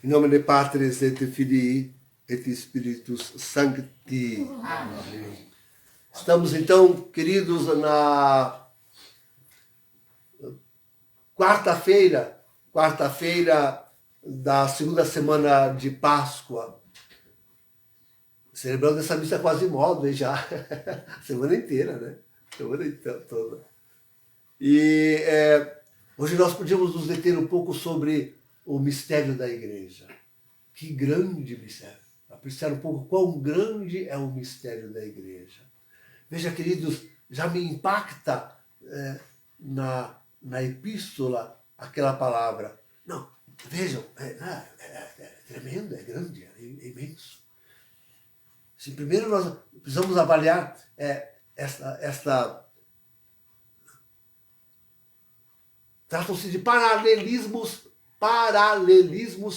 In nome Patris et Filii et Spiritus Sancti. Amém. Estamos então, queridos, na quarta-feira da segunda semana de Páscoa. Celebrando essa missa quase modo já, a semana inteira, né? Semana toda. E hoje nós podíamos nos deter um pouco sobre o mistério da igreja. Que grande mistério. Apreciar um pouco quão grande é o mistério da igreja. Veja, queridos, já me impacta na epístola aquela palavra. Não, vejam, é tremendo, é grande, é imenso. Se primeiro nós precisamos avaliar esta tratam-se de paralelismos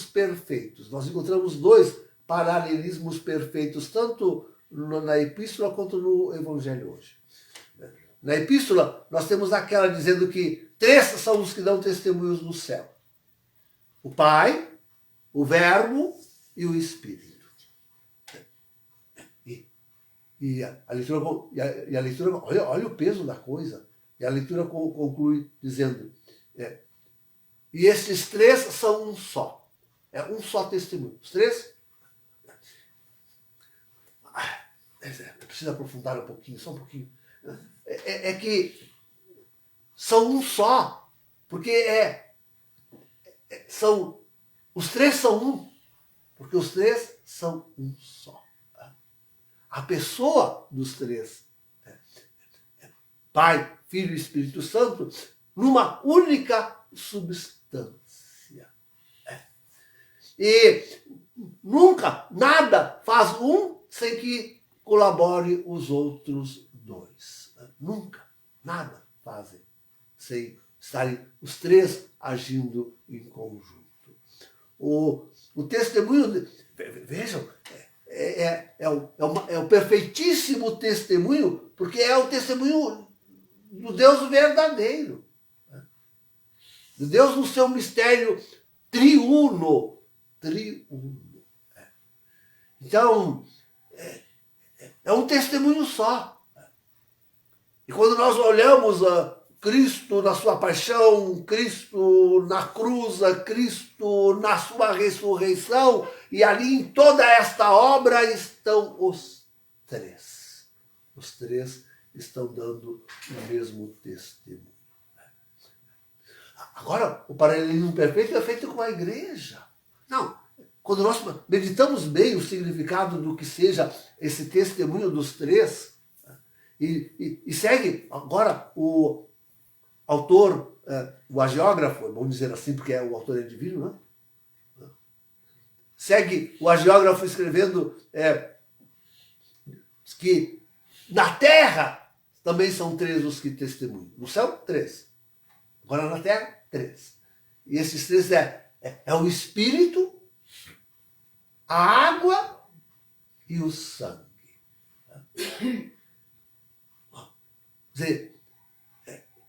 perfeitos. Nós encontramos dois paralelismos perfeitos, tanto na epístola quanto no evangelho hoje. Na epístola, nós temos aquela dizendo que três são os que dão testemunhos no céu: o Pai, o Verbo e o Espírito. E a leitura olha o peso da coisa. E a leitura conclui dizendo: e esses três são um só. É um só testemunho. Os três. Precisa aprofundar um pouquinho, só um pouquinho. É que são um só. Porque os três são um. Porque os três são um só. A pessoa dos três, Pai, Filho e Espírito Santo, numa única substância. E nunca, nada faz um sem que colabore os outros dois. Nunca, nada fazem sem estarem os três agindo em conjunto. O testemunho, vejam, é o perfeitíssimo testemunho, porque é o testemunho do Deus verdadeiro. Do Deus no seu mistério triuno. Então, é um testemunho só. E quando nós olhamos Cristo na sua paixão, Cristo na cruz, Cristo na sua ressurreição, e ali em toda esta obra estão os três. Os três estão dando o mesmo testemunho. Agora, o paralelismo perfeito é feito com a igreja. Não, quando nós meditamos bem o significado do que seja esse testemunho dos três, e segue agora o autor, o agiógrafo, vamos dizer assim, porque o autor é divino, né? Segue o agiógrafo escrevendo que na terra também são três os que testemunham. No céu, três. Agora na terra, três. E esses três é o Espírito, a água e o sangue. Quer dizer,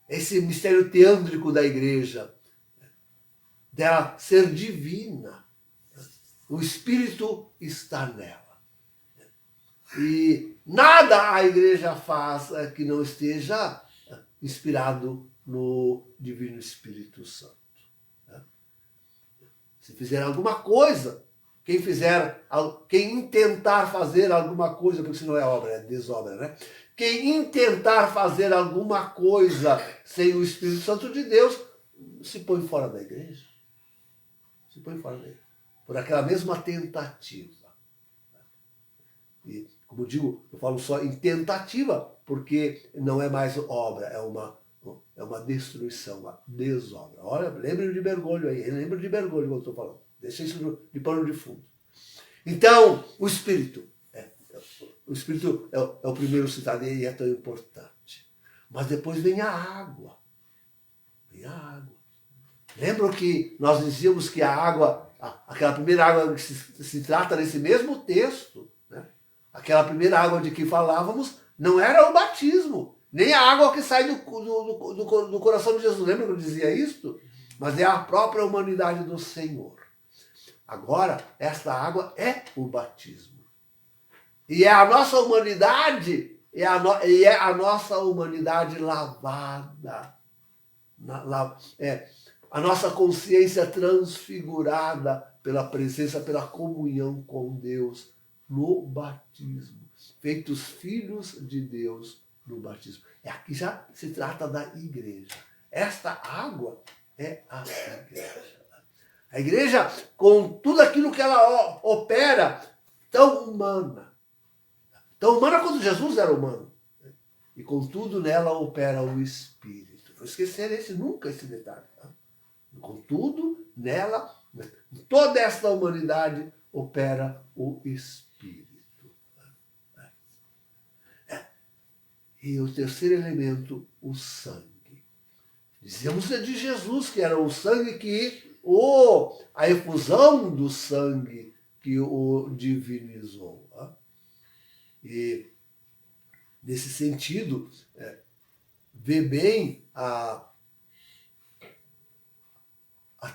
esse mistério teândrico da igreja, dela ser divina. O Espírito está nela. E nada a igreja faz que não esteja inspirado no Divino Espírito Santo. Se fizer alguma coisa, quem intentar fazer alguma coisa, porque se não é obra, é desobra, né? Quem intentar fazer alguma coisa sem o Espírito Santo de Deus, se põe fora da igreja. Se põe fora da igreja. Por aquela mesma tentativa. E, como digo, eu falo só em tentativa, porque não é mais obra, é uma destruição, uma desobra. Olha, lembre de mergulho aí, lembra de mergulho quando eu estou falando. Deixa isso de pano de fundo. Então, o Espírito. O Espírito é o primeiro citado e é tão importante. Mas depois vem a água. Vem a água. Lembram que nós dizíamos que a água, aquela primeira água que se trata nesse mesmo texto, né? Aquela primeira água de que falávamos, não era o batismo, nem a água que sai do coração de Jesus. Lembra que eu dizia isso? Mas é a própria humanidade do Senhor. Agora, esta água é o batismo. E é a nossa humanidade, é a nossa humanidade lavada. A nossa consciência transfigurada pela presença, pela comunhão com Deus no batismo. Feitos filhos de Deus no batismo. Aqui já se trata da igreja. Esta água é a igreja. A igreja, com tudo aquilo que ela opera, tão humana quanto Jesus era humano. E contudo nela opera o Espírito. Não esquecer nunca esse detalhe. Tá? Contudo, nela, em toda esta humanidade, opera o Espírito. E o terceiro elemento, o sangue. Dizemos de Jesus que era o sangue a efusão do sangue que o divinizou. Tá? E, nesse sentido, vê bem a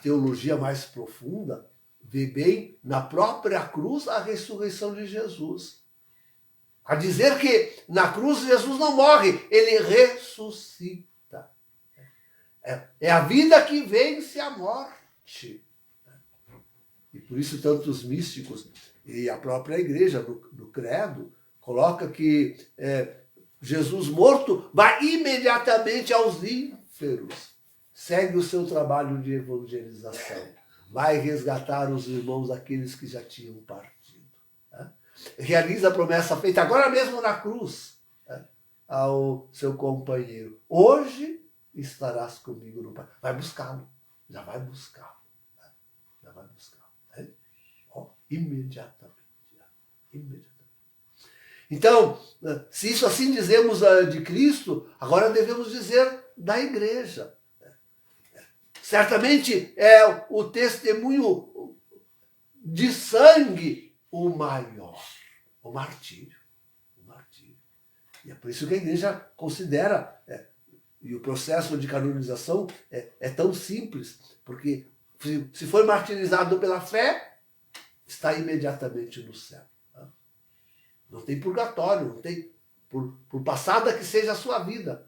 teologia mais profunda, vê bem na própria cruz a ressurreição de Jesus. A dizer que na cruz Jesus não morre, ele ressuscita. É a vida que vence a morte. E por isso tantos místicos e a própria igreja do credo coloca que Jesus morto vai imediatamente aos ínferos. Segue o seu trabalho de evangelização. Vai resgatar os irmãos, aqueles que já tinham partido. Realiza a promessa feita agora mesmo na cruz ao seu companheiro. Hoje estarás comigo no Pai. Vai buscá-lo. Já vai buscá-lo. Já vai buscá-lo. Imediatamente. Então, se isso assim dizemos de Cristo, agora devemos dizer da igreja. Certamente é o testemunho de sangue o maior, o martírio. E é por isso que a igreja considera, e o processo de canonização é tão simples, porque se for martirizado pela fé, está imediatamente no céu. Não tem purgatório, não tem, por passada que seja a sua vida.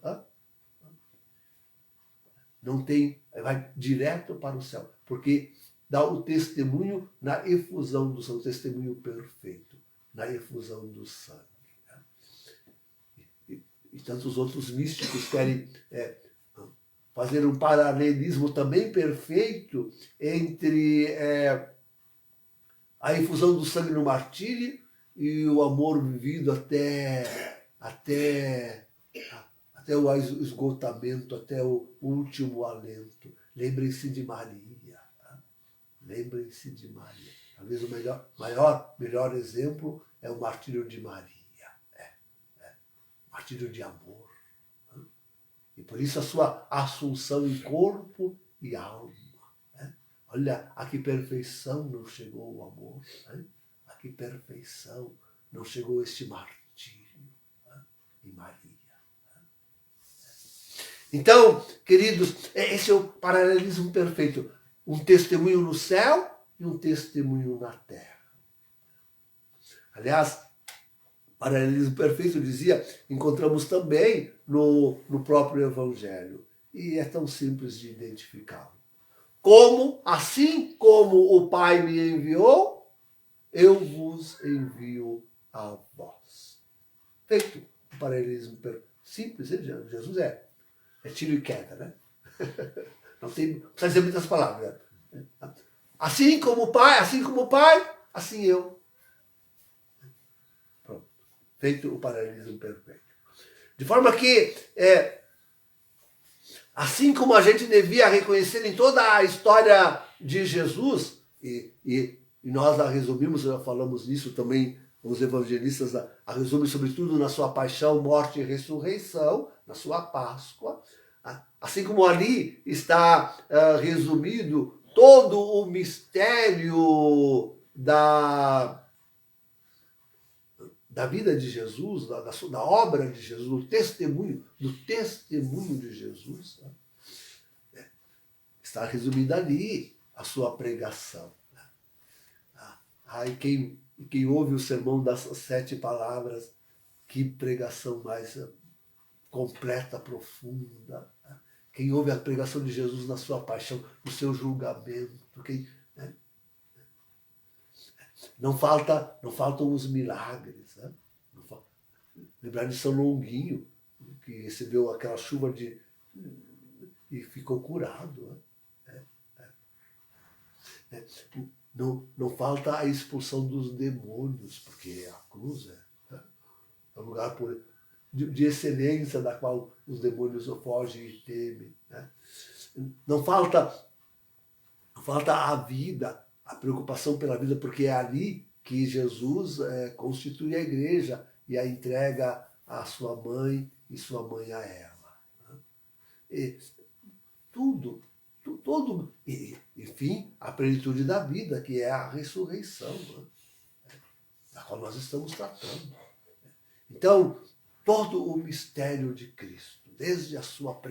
Não tem, vai direto para o céu, porque dá o testemunho na efusão do sangue, o testemunho perfeito, na efusão do sangue. E tantos outros místicos querem fazer um paralelismo também perfeito entre a efusão do sangue no martírio e o amor vivido até o esgotamento, até o último alento. Lembrem-se de Maria. Lembrem-se de Maria. Talvez o melhor exemplo é o martírio de Maria. Martírio de amor. E por isso a sua assunção em corpo e alma. Olha, a que perfeição não chegou o amor. A que perfeição não chegou este martírio em Maria. Então, queridos, esse é o paralelismo perfeito. Um testemunho no céu e um testemunho na terra. Aliás, paralelismo perfeito, eu dizia, encontramos também no próprio Evangelho. E é tão simples de identificá-lo. Assim como o Pai me enviou, eu vos envio a vós. Feito o paralelismo simples, Jesus é tiro e queda, né? Não precisa dizer muitas palavras. Né? Assim como o Pai, assim eu. Pronto. Feito o paralelismo perfeito. De forma que, assim como a gente devia reconhecer em toda a história de Jesus, e nós a resumimos, já falamos nisso também, os evangelistas a resumem sobretudo na sua paixão, morte e ressurreição, na sua Páscoa. Assim como ali está resumido todo o mistério da vida de Jesus, da obra de Jesus, do testemunho de Jesus. Está resumida ali a sua pregação. Ai, quem ouve o sermão das 7 palavras, que pregação mais completa, profunda. Quem ouve a pregação de Jesus na sua paixão, no seu julgamento, né? Não faltam os milagres. Né? Lembrar de São Longuinho, que recebeu aquela chuva e ficou curado. Né? Não falta a expulsão dos demônios, porque a cruz é um lugar de excelência da qual os demônios fogem e temem. Né? Não falta a vida, a preocupação pela vida, porque é ali que Jesus constitui a igreja e a entrega à sua mãe e sua mãe a ela. Né? E tudo, enfim, a plenitude da vida, que é a ressurreição, né? Da qual nós estamos tratando. Então, todo o mistério de Cristo, desde a sua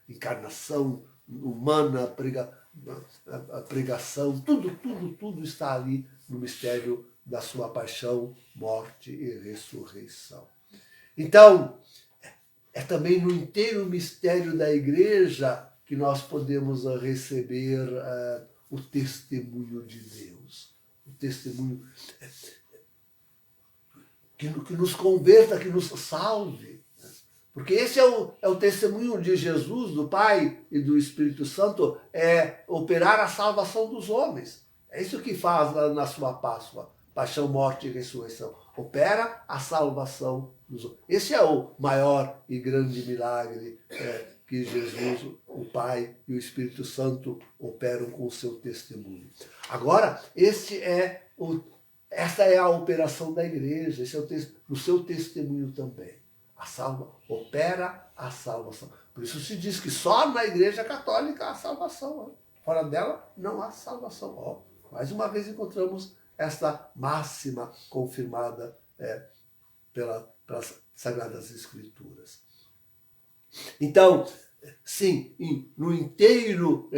encarnação humana, a pregação, tudo está ali no mistério da sua paixão, morte e ressurreição. Então, é também no inteiro mistério da igreja que nós podemos receber o testemunho de Deus. O testemunho que nos converta, que nos salve. Porque esse é o testemunho de Jesus, do Pai e do Espírito Santo, é operar a salvação dos homens. É isso que faz na sua Páscoa, paixão, morte e ressurreição. Opera a salvação dos homens. Esse é o maior e grande milagre que Jesus, o Pai e o Espírito Santo operam com o seu testemunho. Agora, essa é a operação da igreja, esse é o seu testemunho também. Opera a salvação. Por isso se diz que só na igreja católica há salvação. Fora dela não há salvação. Mais uma vez encontramos esta máxima confirmada pelas Sagradas Escrituras. Então, sim, na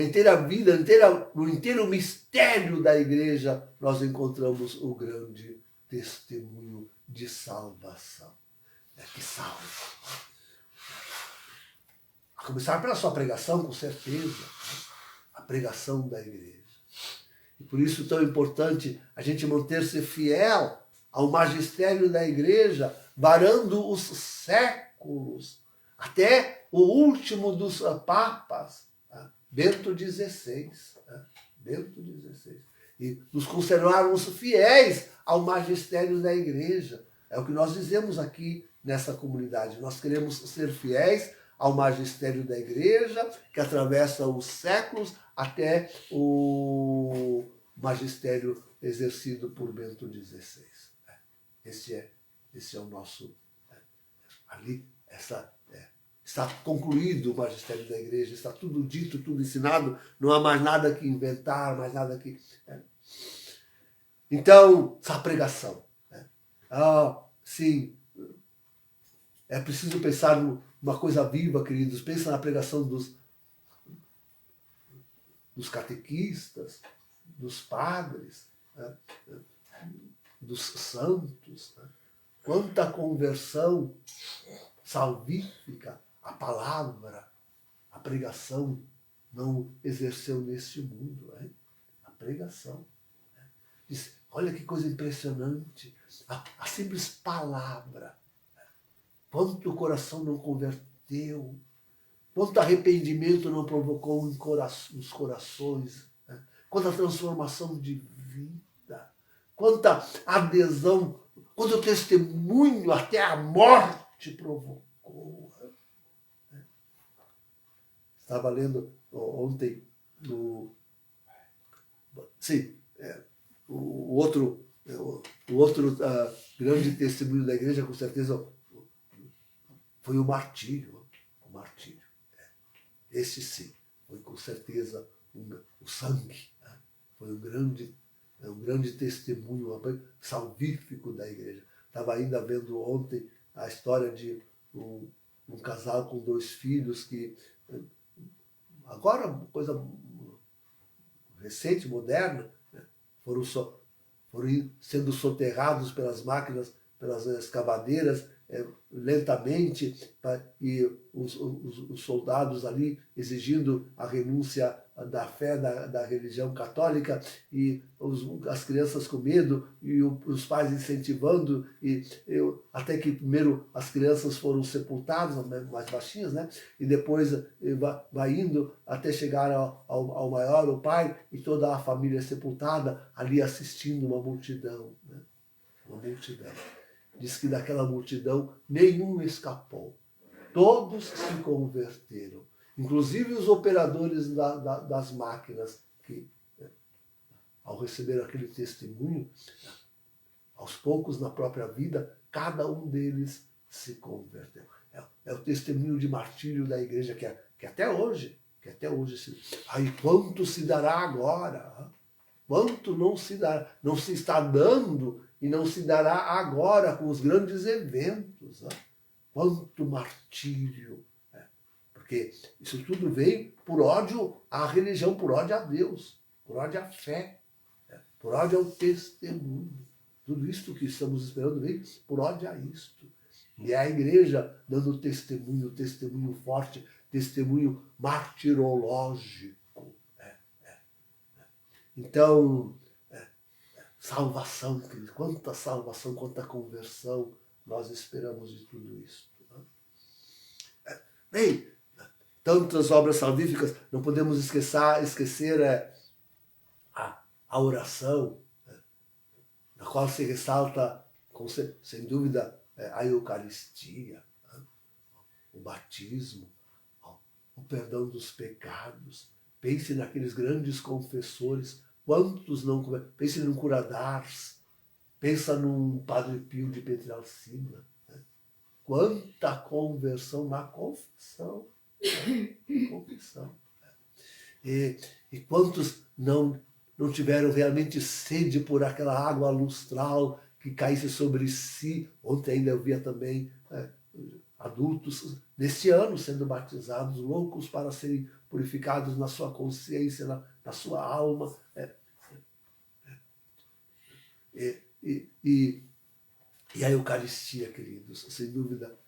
inteira vida, no inteiro mistério da igreja, nós encontramos o grande testemunho de salvação. Que salva. A começar pela sua pregação, com certeza. A pregação da igreja. E por isso tão importante a gente manter-se fiel ao magistério da igreja, varando os séculos, até o último dos papas, Bento XVI. Bento XVI. E nos conservarmos fiéis ao magistério da igreja. É o que nós dizemos aqui nessa comunidade. Nós queremos ser fiéis ao magistério da igreja, que atravessa os séculos até o magistério exercido por Bento XVI. Esse é o nosso... Ali, está concluído o magistério da igreja, está tudo dito, tudo ensinado, não há mais nada que inventar, mais nada que... Então, essa pregação. Sim, é preciso pensar numa coisa viva, queridos. Pensa na pregação dos catequistas, dos padres, dos santos. Quanta conversão salvífica a palavra, a pregação não exerceu neste mundo. A pregação. Olha que coisa impressionante. A simples palavra. Quanto o coração não converteu. Quanto arrependimento não provocou nos corações. Quanta transformação de vida. Quanta adesão. Quanto testemunho até a morte provocou. Estava lendo ontem o outro grande testemunho da igreja, com certeza, foi o martírio. O martírio. Esse sim, foi com certeza o sangue. Foi um grande testemunho salvífico da igreja. Estava ainda vendo ontem a história de um casal com 2 filhos que, agora, uma coisa recente, moderna, foram sendo soterrados pelas máquinas, pelas escavadeiras, lentamente, e os soldados ali exigindo a renúncia da fé, da religião católica, e as crianças com medo, e os pais incentivando, até que primeiro as crianças foram sepultadas, mais baixinhas, né? E depois vai indo até chegar ao maior, o pai, e toda a família sepultada, ali assistindo uma multidão, né? Uma multidão. Diz que daquela multidão nenhum escapou. Todos se converteram. Inclusive os operadores das máquinas, que, ao receber aquele testemunho, aos poucos, na própria vida, cada um deles se converteu. É o testemunho de martírio da igreja que até hoje, aí quanto se dará agora? Quanto não se dará? Não se está dando e não se dará agora com os grandes eventos. Quanto martírio. Porque isso tudo veio por ódio à religião, por ódio a Deus, por ódio à fé, por ódio ao testemunho. Tudo isso que estamos esperando veio por ódio a isto. E é a igreja dando testemunho forte, testemunho martirológico. Então, salvação, querido, quanta salvação, quanta conversão nós esperamos de tudo isso. Bem, tantas obras salvíficas, não podemos esquecer a oração, na qual se ressalta, sem dúvida, a Eucaristia, o batismo, o perdão dos pecados. Pense naqueles grandes confessores, quantos não... Pense num Curadars, pensa num Padre Pio de Pietrelcina. Quanta conversão na confissão. Confissão. E quantos não tiveram realmente sede por aquela água lustral que caísse sobre si. Ontem ainda eu via também adultos neste ano sendo batizados, loucos para serem purificados na sua consciência, na sua alma. E a Eucaristia, queridos, sem dúvida,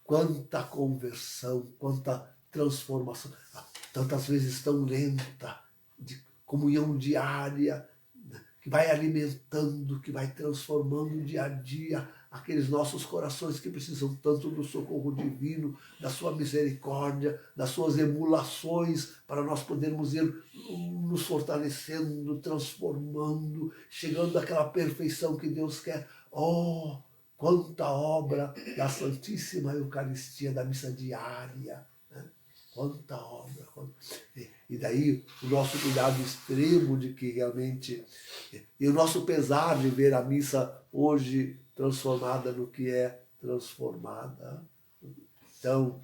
quanta conversão, quanta transformação, tantas vezes tão lenta, de comunhão diária, que vai alimentando, que vai transformando dia a dia aqueles nossos corações que precisam tanto do socorro divino, da sua misericórdia, das suas emulações, para nós podermos ir nos fortalecendo, transformando, chegando àquela perfeição que Deus quer. Oh, quanta obra da Santíssima Eucaristia, da missa diária, né? Quanta obra. E daí o nosso cuidado extremo de que realmente... E o nosso pesar de ver a missa hoje transformada no que é transformada. Então,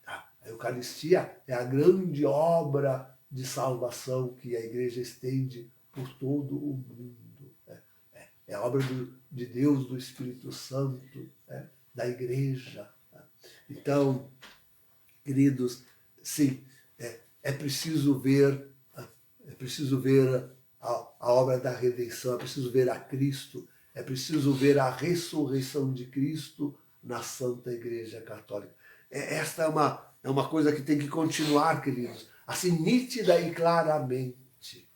a Eucaristia é a grande obra de salvação que a Igreja estende por todo o mundo. É a obra de Deus, do Espírito Santo, da Igreja. Então, queridos, sim, é preciso ver a obra da redenção, é preciso ver a Cristo, é preciso ver a ressurreição de Cristo na Santa Igreja Católica. Esta é uma coisa que tem que continuar, queridos, assim, nítida e claramente.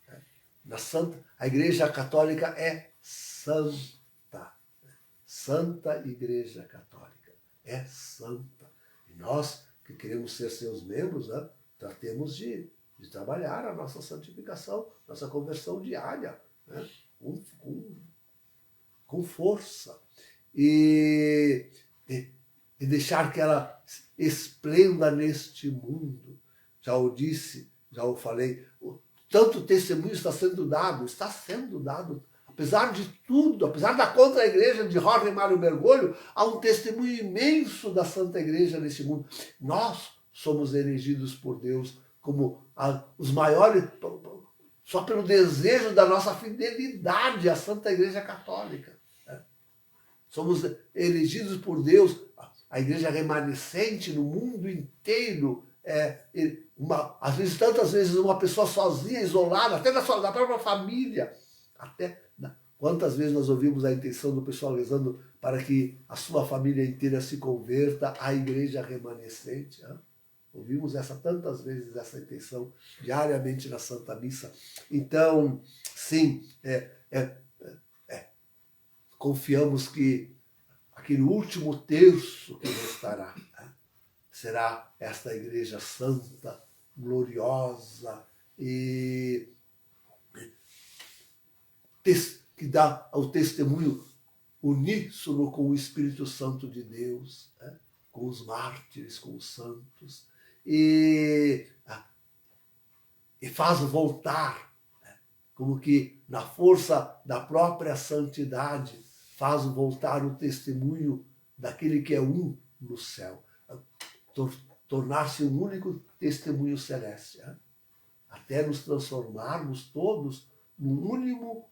A Igreja Católica é santa. Santa Igreja Católica é santa. E nós, que queremos ser seus membros, tratemos de trabalhar a nossa santificação, nossa conversão diária, com força. E deixar que ela esplenda neste mundo. Já o disse, já o falei, tanto testemunho está sendo dado, apesar de tudo, apesar da contra-igreja de Jorge Mário Bergoglio, há um testemunho imenso da Santa Igreja neste mundo. Nós somos elegidos por Deus como os maiores, só pelo desejo da nossa fidelidade à Santa Igreja Católica. Somos elegidos por Deus, a Igreja remanescente no mundo inteiro, tantas vezes uma pessoa sozinha, isolada, até da própria família, Quantas vezes nós ouvimos a intenção do pessoal rezando para que a sua família inteira se converta à igreja remanescente? Hein? Ouvimos tantas vezes essa intenção diariamente na Santa Missa. Então, sim, confiamos que aquele último terço que restará, né, será esta igreja santa, gloriosa e que dá o testemunho uníssono com o Espírito Santo de Deus, né? Com os mártires, com os santos, e faz voltar, né? Como que na força da própria santidade, faz voltar o testemunho daquele que é um no céu, tornar-se um único testemunho celeste, né? Até nos transformarmos todos num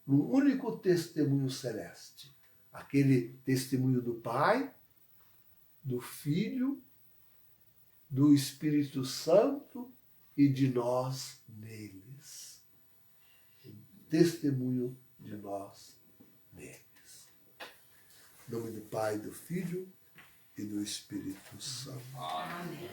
único testemunho celeste. Aquele testemunho do Pai, do Filho, do Espírito Santo e de nós neles. Testemunho de nós neles. Em nome do Pai, do Filho e do Espírito Santo. Amém.